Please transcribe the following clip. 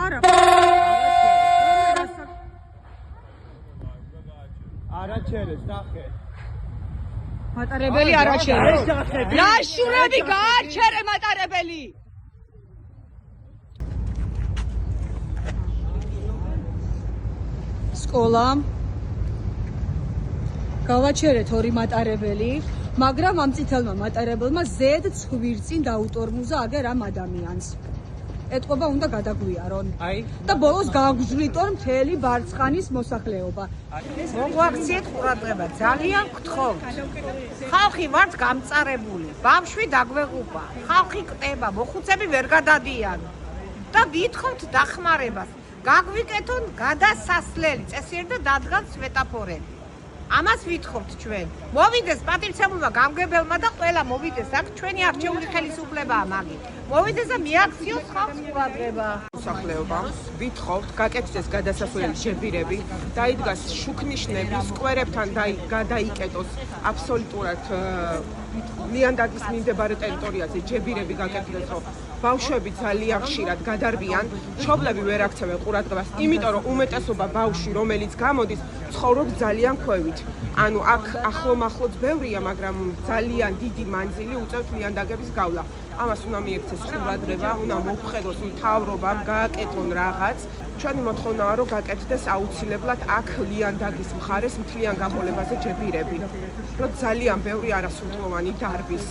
არა არაჩერეს ნახე მატარებელი არაჩერეს რა შურები გააჩერე მატარებელი სკოლა გავაჩერეთ ორი მატარებელი მაგრამ ამ წითელმა მატარებელმა ზედ ცხვირწინ დაუტორმუზა აგერ ამ ადამიანს ეთყობა უნდა გადაგვიარონ და ბოლოს გააგზვლიტონ მთელი ბარცხანის მოსახლეობა მოგვაქციეთ ყურადღება ძალიან გთხოვთ ხალხი ვართ გამწარებული ბავშვი დაგვეღუპა ხალხი კტება მოხუცები ვერ გადადიან და ვითხოვთ დახმარებას გაგვიკეთონ გადასასვლელი წესიერ და დადგან სვეტაფორები ამას ვითხოვთ ჩვენ მოვიდეს პატივცემულმა გამგებელმა და ყველა მოვიდეს აქ ჩვენი არჩეული ხელისუფლებაა მაგით მოვიდეს და მიაქციოს ხალხს ყურადღება მოსახლეობამ ვითხოვთ გაკეთდეს გადასასვლელი ჯებირები დაიდგას შუქნიშნები სკვერებთან გადაიკეტოს აბსოლუტურად ლიანდაგის მიმდებარე ტერიტორიაზე ჯებირები გაკეთდეს რომ ბავშვები ძალიან ხშირად გადარბიან მშობლები ვერ აქცევენ ყურადღებას იმიტომ რომ უმეტესობა ბავშვი რომელიც გამოდის ცხოვრობს ძალიან ქვევით ანუ აქ ახლომახლოც ბევრია მაგრამ ძალიან დიდი მანძილი უწევთ ლიანდაგების გავლა ამას უნდა მიექცეს ყურადღება უნდა მოვხედოს მთავრობამ გააკეთონ რაღაც ჩვენი მოთხოვნაა რომ გაკეთდეს აუცილებლად აქ ლიანდაგის მხარეს მთლიან გაყოლებაზე ჯებირები რომ ძალიან ბევრი არასრულოვანი დარბის